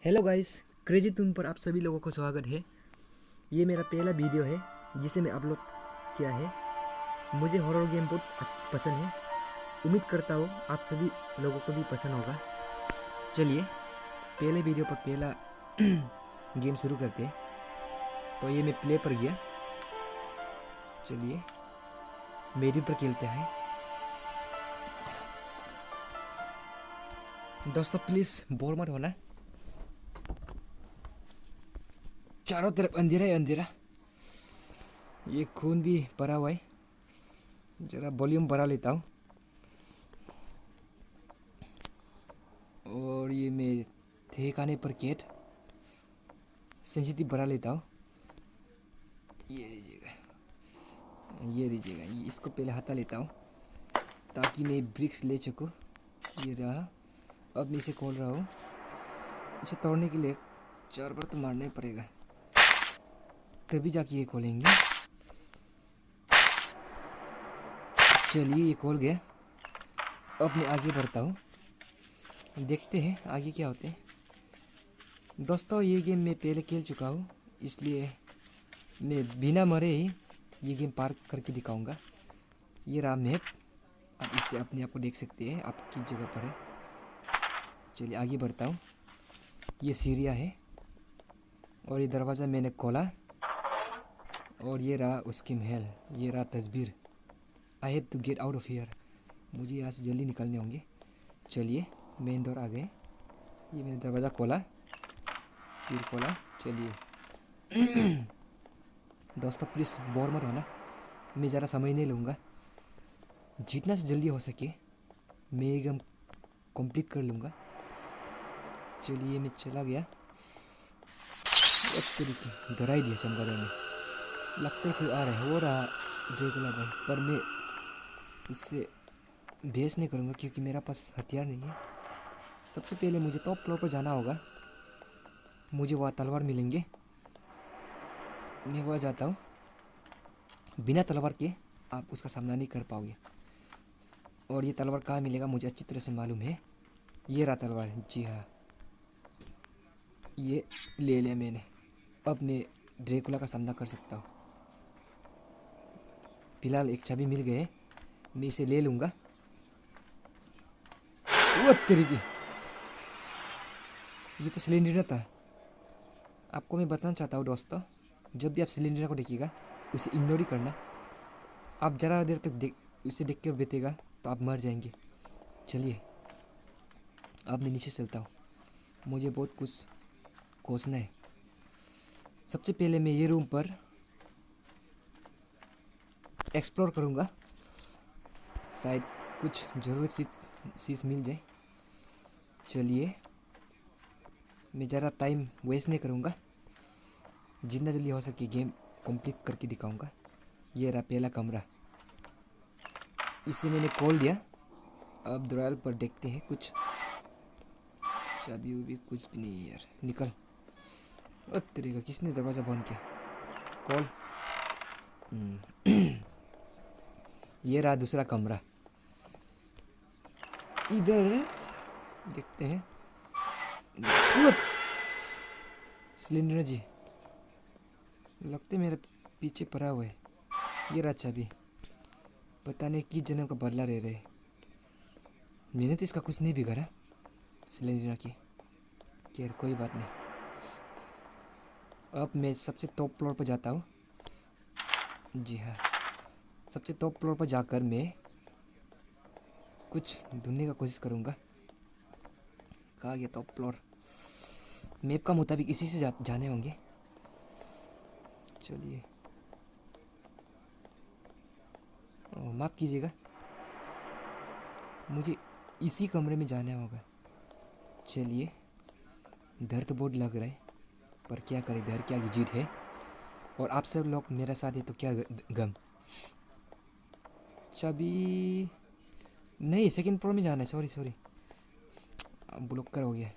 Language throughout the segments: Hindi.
हेलो गाइस, क्रेजी तुम पर आप सभी लोगों को स्वागत है। ये मेरा पहला वीडियो है जिसे मैं अपलोड किया है। मुझे हॉरर गेम बहुत पसंद है। उम्मीद करता हूँ आप सभी लोगों को भी पसंद होगा। चलिए पहले वीडियो पर पहला गेम शुरू करते हैं। तो ये मैं प्ले पर गया। चलिए मेरी पर खेलते हैं। दोस्तों प्लीज़ बोर मत होना। चारों तरफ अंधेरा ही अंधेरा। ये खून भी भरा हुआ है। ज़रा वॉल्यूम बढ़ा लेता हूँ। और ये मैं ठेकाने पर कैट सेंसिटिव बढ़ा लेता हूँ। ये दीजिएगा इसको पहले हटा लेता हूँ ताकि मैं ब्रिक्स ले सकूँ। ये रहा। अब मैं इसे खोल रहा हूँ। इसे तोड़ने के लिए 4 बार तो मारना ही पड़ेगा, तभी जाके ये खोलेंगे। चलिए ये खोल गया। अब मैं आगे बढ़ता हूँ, देखते हैं आगे क्या होते हैं। दोस्तों ये गेम मैं पहले खेल चुका हूँ, इसलिए मैं बिना मरे ही ये गेम पार करके दिखाऊंगा। ये रहा मैप। आप इससे अपने आप को देख सकते हैं आप किस जगह पर है। चलिए आगे बढ़ता हूँ। ये सीढ़ियाँ है और ये दरवाज़ा मैंने खोला। और ये रहा उसकी महल। ये रहा तस्वीर। I have to get out of here. मुझे यहाँ से जल्दी निकलने होंगे। चलिए मेन डोर आ गए। ये मैंने दरवाज़ा खोला, फिर खोला। चलिए दोस्तों प्लीज़ बोर मत होना। मैं ज़रा समय नहीं लूँगा। जितना से जल्दी हो सके मैं ये गेम कंप्लीट कर लूँगा। चलिए मैं चला गया। एक तरीके डरा ही दिया चमगादड़ ने। लगता है कोई आ रहा है। हो रहा ड्रैकुला भाई, पर मैं इससे बहस नहीं करूँगा क्योंकि मेरा पास हथियार नहीं है। सबसे पहले मुझे टॉप फ्लोर पर जाना होगा। मुझे वहाँ तलवार मिलेंगे। मैं वहाँ जाता हूँ। बिना तलवार के आप उसका सामना नहीं कर पाओगे। और ये तलवार कहाँ मिलेगा मुझे अच्छी तरह से मालूम है। ये रहा तलवार। जी हाँ, ये ले लिया मैंने। अब मैं ड्रैकुला का सामना कर सकता हूँ। फिलहाल एक चाबी मिल गए, मैं इसे ले लूँगा। वो तरीके, ये तो सिलेंडर था। आपको मैं बताना चाहता हूँ दोस्तों, जब भी आप सिलेंडर को देखिएगा उसे इग्नोर ही करना। आप ज़रा देर तक उसे देख कर बैठेगा तो आप मर जाएंगे। चलिए अब मैं नीचे चलता हूँ। मुझे बहुत कुछ खोजना है। सबसे पहले मैं ये रूम पर एक्सप्लोर करूँगा, शायद कुछ ज़रूरत सी चीज़ मिल जाए। चलिए मैं ज़रा टाइम वेस्ट नहीं करूँगा। जितना जल्दी हो सके गेम कंप्लीट करके दिखाऊँगा। ये रहा पहला कमरा। इसे मैंने खोल दिया। अब दरवाज़े पर देखते हैं कुछ चाबी उबी कुछ भी नहीं है यार। निकल। और तरीका किसने दरवाज़ा बंद किया? कॉल। ये रहा दूसरा कमरा। इधर देखते हैं। सिलेंडर जी लगते मेरे पीछे पड़ा हुआ है। ये रहा चाबी। पता नहीं किस जन्म का बदला ले रहे। मैंने तो इसका कुछ नहीं बिगाड़ा सिलेंडर की। खैर कोई बात नहीं। अब मैं सबसे टॉप फ्लोर पर जाता हूँ। जी हाँ, सबसे टॉप फ्लोर पर जाकर मैं कुछ ढूंढने का कोशिश करूँगा। कहाँ गया टॉप फ्लोर? मैप का मुताबिक इसी से जाने होंगे। चलिए माफ़ कीजिएगा, मुझे इसी कमरे में जाना होगा। चलिए डर तो बहुत लग रहा है, पर क्या करें, डर क्या की जीत है। और आप सब लोग मेरे साथ है तो क्या गम। चाबी नहीं, सेकंड फ्लोर में जाना है। सॉरी सॉरी, ब्लॉक कर हो गया।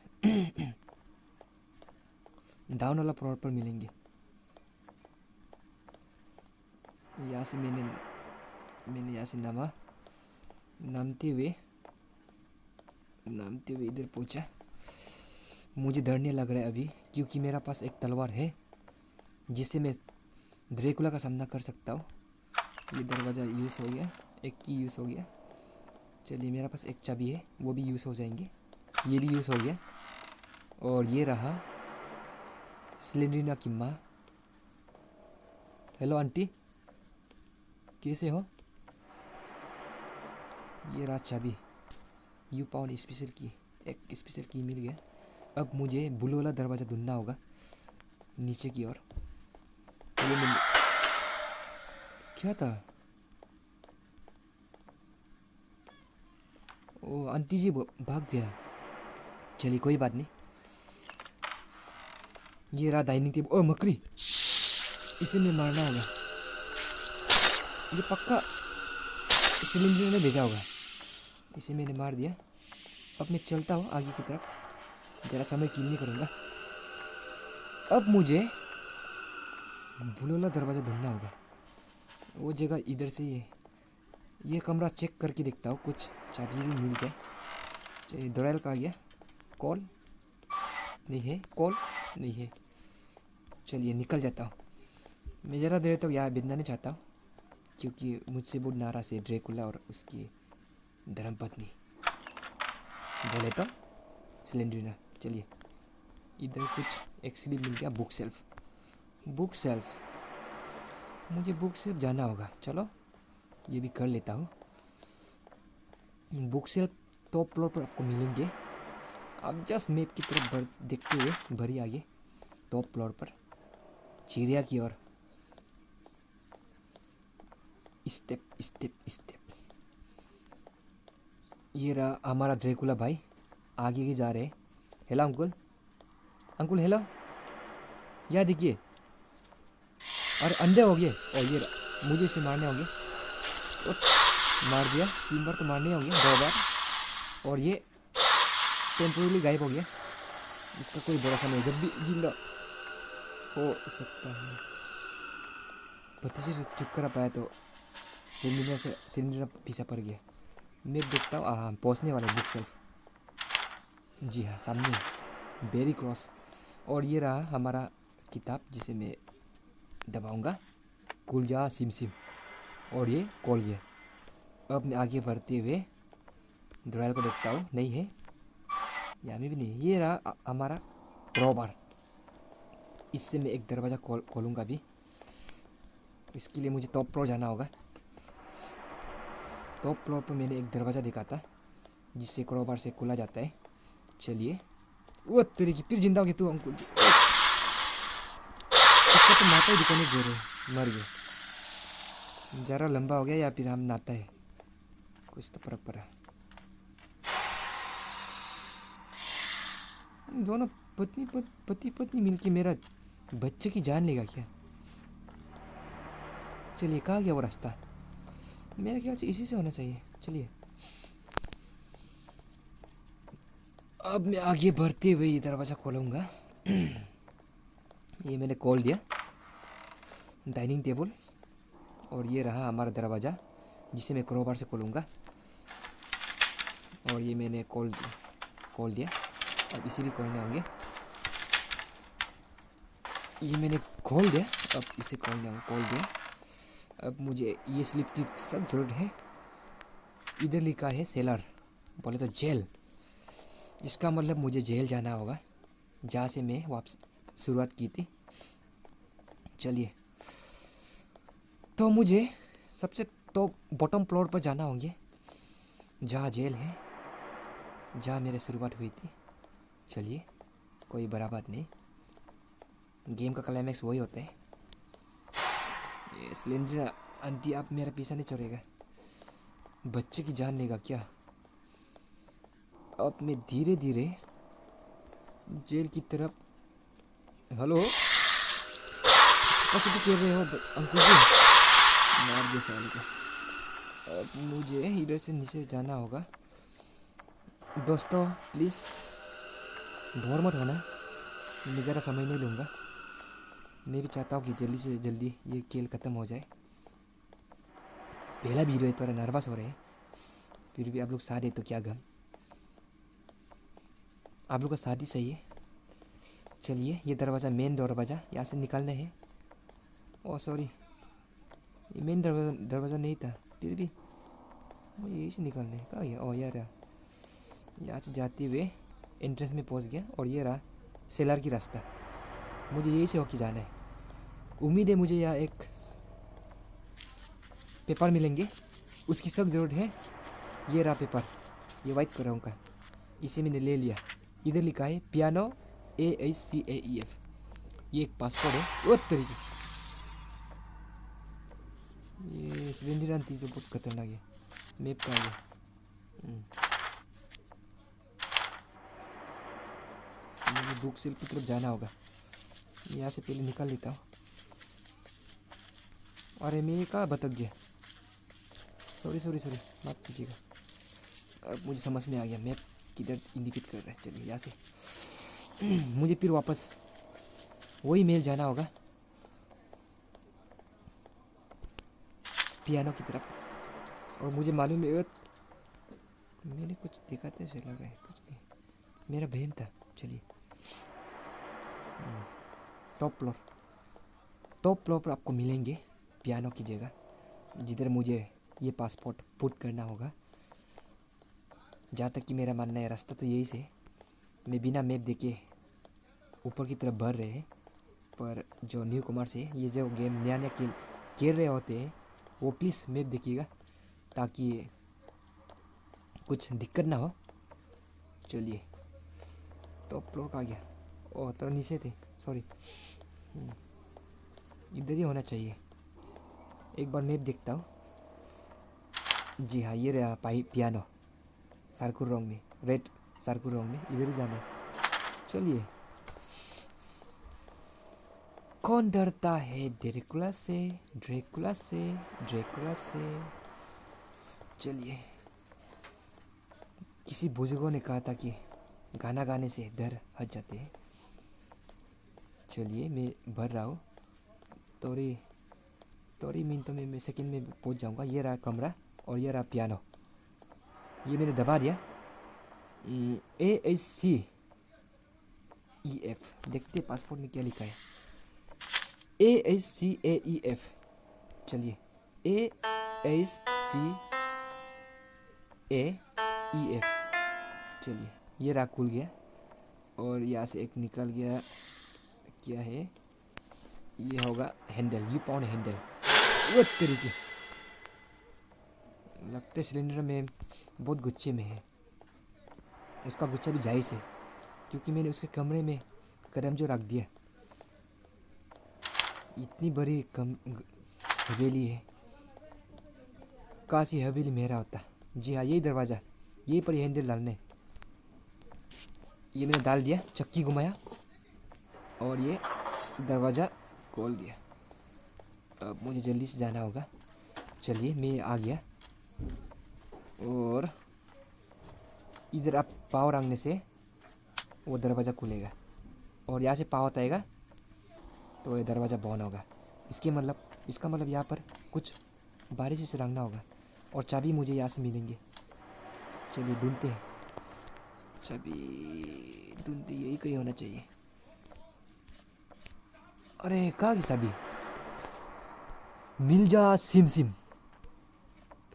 डाउन वाला फ्लोर पर मिलेंगे। यहाँ से मैंने यहाँ से नामते हुए इधर पहुँचा। मुझे डरने लग रहा है अभी, क्योंकि मेरा पास एक तलवार है जिससे मैं ड्रैकुला का सामना कर सकता हूँ। ये दरवाज़ा यूज़ हो गया, एक की यूज़ हो गया। चलिए मेरे पास एक चाबी है, वो भी यूज़ हो जाएंगे। ये भी यूज़ हो गया। और ये रहा स्लेंड्रीना की माँ। हेलो आंटी, कैसे हो? ये रहा चाबी। यू पाउंड स्पेशल की, एक स्पेशल की मिल गया। अब मुझे ब्लू वाला दरवाज़ा ढूंढना होगा नीचे की ओर। ये मिल क्या था? ओ आंटी जी भाग गया। चलिए कोई बात नहीं। ये रहा डाइनिंग टेबल। ओ मकड़ी, इसे मैं मारना होगा। ये पक्का सिलेंडर ने भेजा होगा। इसे मैंने मार दिया। अब मैं चलता हूँ आगे की तरफ, ज़रा समय किल नहीं करूँगा। अब मुझे बुलोला दरवाज़ा ढूंढना होगा। वो जगह इधर से ही है। ये कमरा चेक करके देखता हूँ, कुछ चाबी भी मिल जाए। चलिए दोराइल का आ गया। कॉल नहीं है, कॉल नहीं है। चलिए निकल जाता हूँ। मैं ज़रा देर तक यहाँ बितना नहीं चाहता हूँ, क्योंकि मुझसे बहुत नाराज़ है ड्रैकुला और उसकी धर्मपत्नी बोले तो सिलेंडरिना। चलिए इधर कुछ एक्चुअली मिल गया। Book shelf, book shelf. मुझे बुक सेल्फ जाना होगा। चलो ये भी कर लेता हूँ। बुक सेल्फ टॉप फ्लोर पर आपको मिलेंगे। आप जस्ट मैप की तरफ देखते हुए भरी आगे टॉप फ्लोर पर चिड़िया की ओर। Step step step. ये रहा हमारा ड्रैकुला भाई, आगे के जा रहे हैं। हेलो अंकुल, अंकुल हेलो, यहाँ देखिए। अरे अंधे हो गए। और ये मुझे इसे मारने होंगे। ओ, मार दिया। 3 बार तो मारने होंगे, 2 बार। और ये टेम्पोरली गायब हो गया। इसका कोई भरोसा नहीं, जब भी जिंदा हो सकता है। पति से छुटकारा पाया तो सिलेंडर पीछा पड़ गया। मैं देखता हूँ, हाँ पहुँचने वाला बुक सेल्फ। जी हाँ सामने, बेरी क्रॉस। और ये रहा हमारा किताब जिसे मैं दबाऊंगा, खुल जा सिम सिम। और ये खोल गया। अब मैं आगे बढ़ते हुए ड्राइल को देखता हूँ, नहीं है यहाँ में भी नहीं। ये रहा हमारा क्रॉबार। इससे मैं एक दरवाज़ा खोलूँगा भी। इसके लिए मुझे टॉप फ्लोर जाना होगा। टॉप फ्लोर पर मैंने एक दरवाज़ा देखा था जिससे क्रॉबार से खुला जाता है। चलिए। वो तेरी की फिर जिंदा हो गया तू अंकुल। इसका तो माथा ही दिखाने दे रहे, मर गया। ज़रा लंबा हो गया या फिर हम नाता है, कुछ तो फर्क पड़ा। दोनों पति पत्नी मिलके मेरा बच्चे की जान लेगा क्या? चलिए कहाँ गया वो रास्ता? मेरे ख्याल से इसी से होना चाहिए। चलिए अब मैं आगे बढ़ते हुए ये दरवाज़ा खोलूँगा। ये मैंने खोल दिया डाइनिंग टेबल। और ये रहा हमारा दरवाज़ा जिसे मैं क्रोबार से खोलूँगा। और ये मैंने खोल दिया। अब इसे भी खोलने होंगे। ये मैंने खोल दिया, अब इसे खोल दिया। अब मुझे ये स्लिप की सख्त ज़रूरत है। इधर लिखा है सेलर, बोले तो जेल। इसका मतलब मुझे जेल जाना होगा, जहाँ से मैं वापस शुरुआत की थी। चलिए तो मुझे सबसे तो बॉटम फ्लोर पर जाना होंगे, जहाँ जेल है, जहाँ मेरी शुरुआत हुई थी। चलिए कोई बड़ा बात नहीं, गेम का क्लाइमैक्स वही होता है। ये सिलेंडर आंटी आप मेरा पीछा नहीं छोड़ेगा, बच्चे की जान लेगा क्या? अब मैं धीरे धीरे जेल की तरफ। हेलो कैसे खेल रहे हो अंकुल जी? मार दे साले को। अब मुझे इधर से नीचे जाना होगा। दोस्तों प्लीज़ बोर मत होना, मैं ज़रा समय नहीं लूँगा। मैं भी चाहता हूँ कि जल्दी से जल्दी ये खेल ख़त्म हो जाए। पहला वीडियो है, थोड़ा नर्वस हो रहे हैं, फिर भी आप लोग साथ है तो क्या गम। आप लोग का साथ ही सही है। चलिए ये दरवाज़ा, मेन दरवाज़ा यहाँ से निकालना है। ओह सॉरी, ये मेन दरवाज़ा नहीं था, फिर भी मुझे यही से निकालना है। कहाँ गया? ओह यार, यहाँ से जाते हुए एंट्रेंस में पहुँच गया और ये रहा सेलर की रास्ता। मुझे यही से होके जाना है। उम्मीद है मुझे यहाँ एक पेपर मिलेंगे, उसकी सख्त ज़रूरत है। ये रहा पेपर, ये वाइट कलर का, इसे मैंने ले लिया। इधर लिखा है पियानो AHCAEF। ये एक पासपोर्ट है। वो तरीके, ये सिलेंडर आंटी तो बहुत खतरनाक है। मैप का है। मुझे बुक सेल की तरफ जाना होगा, यहाँ से पहले निकाल लेता हूँ। अरे मैं कहाँ भटक गया, सॉरी सॉरी सॉरी, माफ़ कीजिएगा। अब मुझे समझ में आ गया मैप किधर इंडिकेट कर रहा है। चलिए यहाँ से मुझे फिर वापस वही मेल जाना होगा, पियानो की तरफ। और मुझे मालूम है मैंने कुछ देखा था, ऐसे लग रहा है कुछ नहीं, मेरा बहन था। चलिए टॉप फ्लोर पर आपको मिलेंगे पियानो की जगह, जिधर मुझे ये पासपोर्ट पुट करना होगा। जहाँ तक कि मेरा मानना है रास्ता तो यही से, मैं बिना मैप देखे ऊपर की तरफ बढ़ रहे हैं। पर जो न्यू कमर्स है, ये जो गेम नया नया खेल रहे होते हैं, वो प्लीज़ मैप देखिएगा ताकि कुछ दिक्कत ना हो। चलिए टॉप फ्लोर का गया, ओह तो नीचे थे, सॉरी। इधर ही होना चाहिए, एक बार मैप देखता हूँ। जी हाँ, ये रहा पियानो सर्कुल रंग में, रेड सर्कुल रंग में, इधर ही जाना है। चलिए, कौन डरता है ड्रैकुला से, ड्रैकुला से, ड्रैकुला से। चलिए, किसी बुजुर्गों ने कहा था कि गाना गाने से डर हट जाते हैं। चलिए मैं भर रहा हूँ, थोड़ी मिनटों में मैं सेकंड में पहुँच जाऊँगा। ये रहा कमरा और ये रहा पियानो, ये मैंने दबा दिया। AHCEF, देखते पासपोर्ट में क्या लिखा है। AHCAEF, चलिए AHCAEF। चलिए ये रहा, खुल गया और यहाँ से एक निकल गया। क्या है ये? होगा हैंडल, यू पाउंड हैंडल। वो तरीके लगते सिलेंडर में बहुत गुच्छे में है, उसका गुच्छा भी जायज़ है क्योंकि मैंने उसके कमरे में कदम जो रख दिया। इतनी बड़ी हवेली है, काश ये हवेली मेरा होता। जी हाँ, यही दरवाज़ा, यही पर हैंडल डालने। ये मैंने डाल दिया, चक्की घुमाया और ये दरवाज़ा खोल दिया। अब मुझे जल्दी से जाना होगा। चलिए मैं आ गया और इधर आप पाँव रखने से वो दरवाज़ा खुलेगा और यहाँ से पाँव आएगा तो ये दरवाज़ा बंद होगा। इसका मतलब यहाँ पर कुछ बारिश से रंगना होगा और चाबी मुझे यहाँ से मिलेंगे। चलिए ढूंढते हैं चाबी, ढूंढते यही कहीं होना चाहिए। अरे कहाँ की चाबी? मिल जा सिम सिम।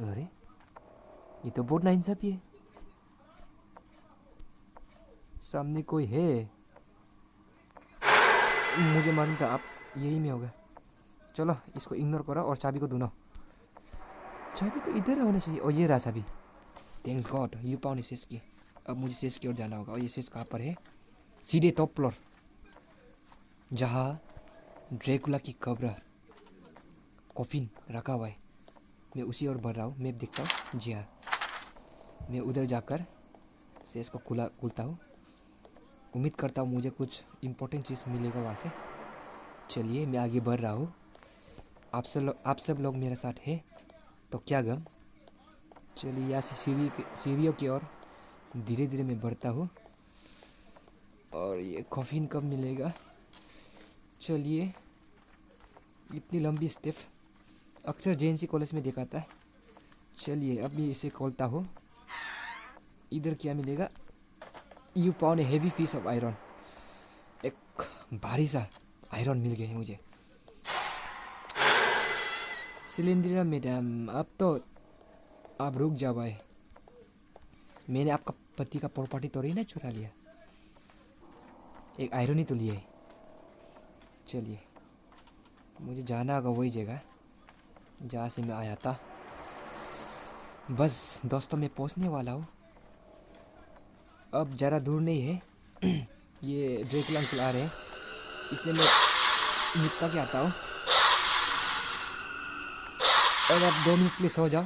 अरे ये तो बहुत नाइंसाफी है, सामने कोई है, मुझे मालूम था आप यही में होगा। चलो इसको इग्नोर करो और चाबी को ढूंढो। चाबी तो इधर होना चाहिए। और ये रहा चाबी, थैंक्स गॉड, यू पाउंड सेस की। अब मुझे सेस की ओर जाना होगा और ये सेस कहाँ पर है? सीधे टॉप फ्लोर, जहाँ ड्रैकुला की कब्र कॉफिन रखा हुआ है। मैं उसी ओर बढ़ रहा हूँ, मैप देखता हूँ। जी हाँ, मैं उधर जाकर सेस को खुलता हूँ। उम्मीद करता हूँ मुझे कुछ इम्पोर्टेंट चीज़ मिलेगा वहाँ से। चलिए मैं आगे बढ़ रहा हूँ, आप सब लोग मेरे साथ हैं तो क्या गम। चलिए यहाँ से सीढ़ियों की ओर धीरे धीरे मैं बढ़ता हूँ। और ये कॉफिन कब मिलेगा? चलिए, इतनी लंबी स्टेप अक्सर JNC कॉलेज में देखा था। चलिए अब मैं इसे खोलता हूँ। इधर क्या मिलेगा? You found a heavy piece of iron. एक भारी सा आयरन मिल गया है मुझे। सिलेंडर मैडम, अब तो आप रुक जाओ भाई। मैंने आपका पति का प्रॉपर्टी तो ना चुरा लिया, एक आयरन ही तो लिया है। चलिए, मुझे जाना होगा वही जगह जहाँ से मैं आया था। बस दोस्तों, मैं पहुँचने वाला हूँ, अब ज़्यादा दूर नहीं है। ये ड्रेकुला अंकल आ रहे हैं, इसे मैं निपटा के आता हूँ। और आप 2 मिनट के लिए सो जाओ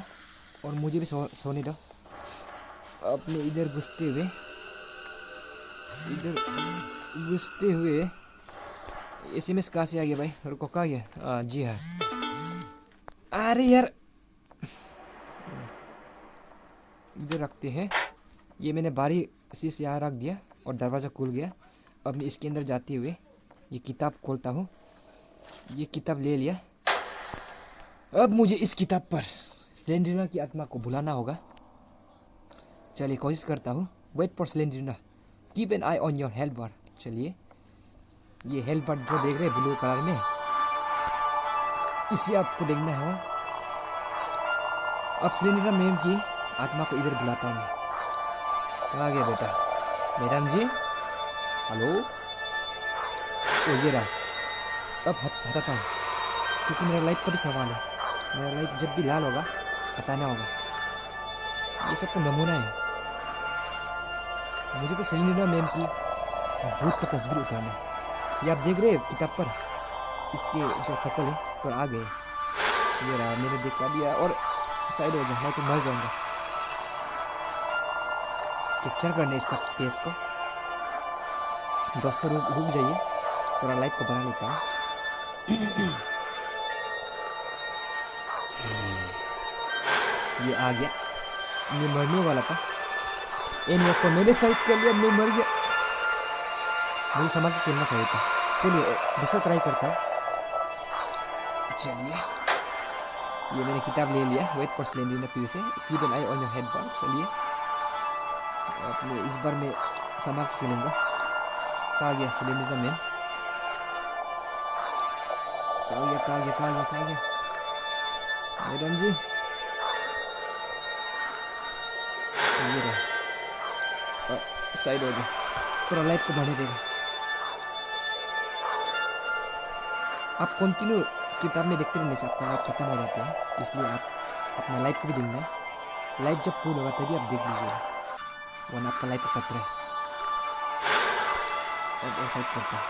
और मुझे भी सोने दो। अब मैं इधर घुसते हुए SMS कहाँ से आ गया भाई? रुको, कहाँ गया? जी हाँ। अरे यार, इधर रखते हैं। ये मैंने बारी से यहाँ रख दिया और दरवाज़ा खुल गया। अब मैं इसके अंदर जाते हुए ये किताब खोलता हूँ। ये किताब ले लिया। अब मुझे इस किताब पर स्लेंडरिना की आत्मा को भुलाना होगा। चलिए, कोशिश करता हूँ। Wait for Slenderina, keep an eye on your help bar. चलिए, ये हेल्प बार जो देख रहे हैं ब्लू कलर में, इसे आपको देखना है। अब स्लेंडरिना मैम की आत्मा को इधर बुलाता हूँ मैं। कहाँ गया बेटा? मैडम जी, हेलो। ओ ये रहा। अब हटाता हूँ, क्योंकि मेरा लाइफ का भी सवाल है। मेरा लाइफ जब भी लाल होगा हटाना होगा। ये सब तो नमूना है। मुझे तो सेलिना मैम की भूत पर तस्वीर उतारना है। ये आप देख रहे हैं किताब पर, इसके जो शक्ल है तो आ गए। ये रहा, मैंने दिखा दिया। और साइड हो जाए, मैं तो मर जाऊंगा। कैप्चर करने इसका पेज को। दोस्तों रुक जाइए, थोड़ा लाइफ को बढ़ा लेता हूँ। ये आ गया। मैं मरने वाला था, इन वक्त को मैंने सही कर लिया। मैं मर गया। मुझे संभाल के खेलना चाहिए था। चलिए, दूसरा ट्राई करता हूँ। चलिए, ये मैंने किताब ले लिया। वेट फॉर स्लेंडरिना फिर से, keep an eye on your head bar. चलिए, अपने इस बार मैं संभाल के खेलूँगा। कहाँ गया स्लेंडरिना मैम? कहाँ गया? मैडम जी, ये रहा। साइड हो जाए, थोड़ा लाइफ को बढ़ने देगा। आप कंटिन्यू किताब में देखते रहने से आपका लाइफ खत्म हो जाता है, इसलिए आप अपना लाइफ को भी देखना है। लाइफ जब पूर्ण होगा तभी आप देख लीजिएगा, वरना आपका लाइफ का खतरा है। और साइड करता है,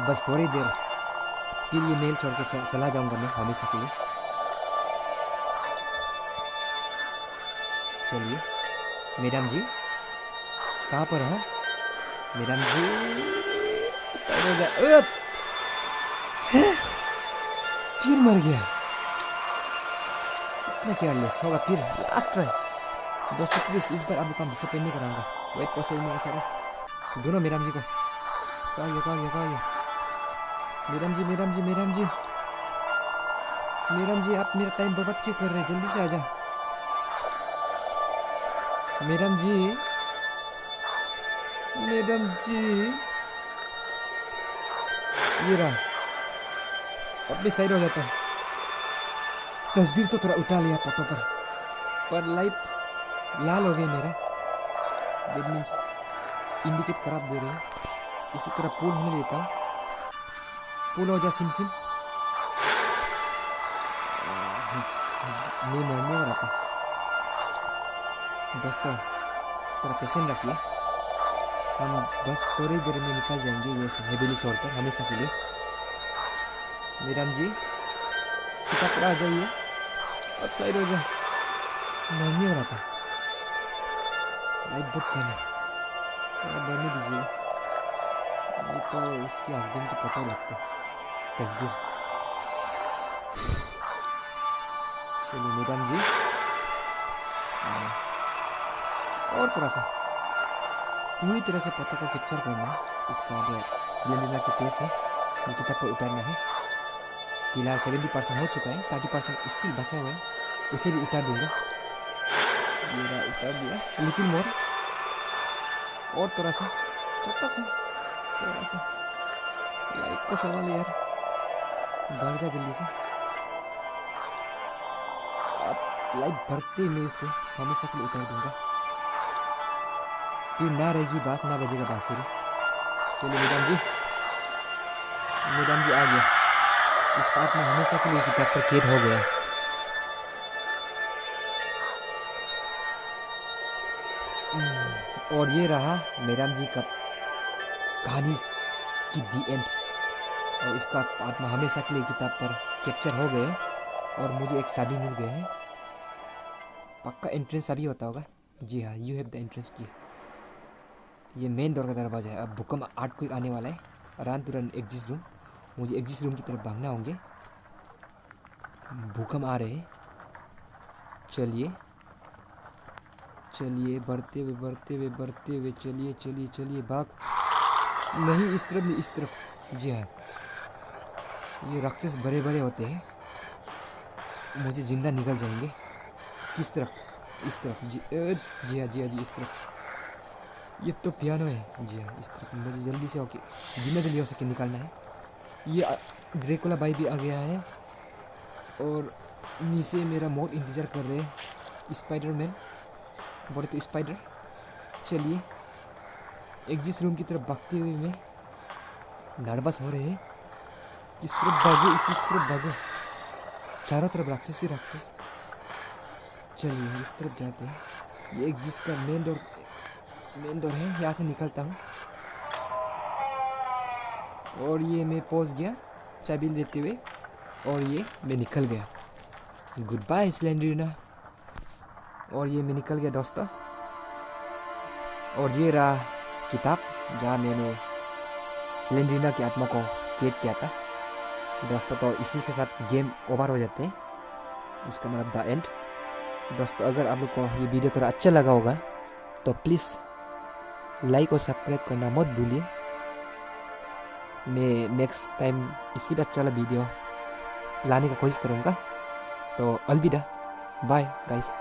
बस थोड़ी देर, फिर ये मेल छोड़ के चला जाऊंगा मैं हमेशा के लिए। चलिए, मैडम जी कहाँ पर हो? मैडम जी, साइड हो जा। फिर मर गया। इतना केयरलेस होगा। फिर लास्ट ट्राई। दोस्तों प्लीज, इस बार आपको काम डिसअपॉइंट नहीं कराऊंगा। वेट को सही मेरा सारा दोनों मैडम जी को। कहाँ गया? मैडम जी, आप मेरा टाइम बर्बाद क्यों कर रहे हैं? जल्दी से आ जाओ। मैडम जी, ये रहा। अब भी साइड हो जाता है। तस्वीर तो थोड़ा उतार लिया फोटो पर लाइफ लाल हो गई मेरा। दैट मीन्स इंडिकेट खराब दे रहे हैं। इसी तरह पुल होने देता हूँ। पुल हो जा सिम। मैं मरने वाला था। दोस्तों थोड़ा पेशेंस रखिए, हम बस थोड़ी देर में निकल जाएंगे ये हेवेली शोर पर हमेशा के लिए। मैडम जी, किताब पर आ जाइए। अब साइड हो जाए, मरने वाला था। लाइफ बहुत कम है, थोड़ा बढ़ने दीजिए। ये तो उसके हस्बैंड की पता लगता तस्वीर। चलिए मैडम जी, और थोड़ा सा पूरी तरह से पता को कैप्चर करना है। इसका जो सिलेंडर की पेज है ये किताब पर उतारना है। फिलहाल 70% हो चुका है, 30% स्टिल बचा हुआ है, उसे भी उतार दूंगा। मेरा उतार दिया, लिटिल मोर, और थोड़ा सा छोटा सा थोड़ा सा लाइफ का सवाल है यार, भाग जा जल्दी से। अब लाइफ बढ़ते मैं उससे हमेशा के लिए उतार दूंगा, फिर ना रहेगी बांस ना बजेगा बांसुरी। चलिए मैडम जी आ गया। इसका आत्मा हमेशा के लिए किताब पर कैद हो गया। और ये रहा मैडम जी का कहानी की दी एंड। और इसका आत्मा हमेशा के लिए किताब पर कैप्चर हो गए और मुझे एक चाबी मिल गई है। पक्का एंट्रेंस अभी होता होगा। जी हाँ, यू हैव द एंट्रेंस की। ये मेन डोर का दरवाजा है। अब भूकंप आर्ट क्विक आने वाला है। रन तुरंत एग्जिस्ट रूम, मुझे एग्जिस्ट रूम की तरफ भागना होंगे। भूकंप आ रहे हैं। चलिए चलिए, बढ़ते हुए बढ़ते हुए बढ़ते हुए, चलिए चलिए चलिए, भाग। नहीं इस तरफ नहीं, इस तरफ। जी हाँ, ये राक्षस बड़े बड़े होते हैं, मुझे जिंदा निकल जाएंगे। किस तरफ? इस तरफ। जी हाँ जी हाँ जी, इस तरफ। ये तो पियानो है। जी हाँ, इस तरफ मुझे जल्दी से होके जितना जल्दी हो सके निकालना है। ये ड्रेकुला भाई भी आ गया है और नीचे मेरा मौत इंतज़ार कर रहे हैं। स्पाइडरमैन, बोले तो स्पाइडर। चलिए एग्जिस्ट रूम की तरफ भागते हुए मैं नर्वस हो रहे हैं। किस तरफ भागो, किस तरफ भागो, चारों तरफ राक्षस ही राक्षस। चलिए इस तरफ जाते हैं। ये एग्जिस्ट का मेन डोर है, यहाँ से निकलता हूँ। और ये मैं पहुँच गया चाबी लेते हुए, और ये मैं निकल गया। Good bye Slenderina. और ये मैं निकल गया दोस्तों। और ये रहा किताब जहाँ मैंने स्लेंडरीना की आत्मा को कैद किया था दोस्तों। तो इसी के साथ गेम ओवर हो जाते हैं, इसका मतलब द एंड। दोस्तों अगर आप लोग को ये वीडियो थोड़ा अच्छा लगा होगा तो प्लीज़ लाइक और सब्सक्राइब करना मत भूलिए। मैं नेक्स्ट टाइम इसी भी अच्छा वाला वीडियो लाने का कोशिश करूँगा। तो अलविदा, बाय गाइस।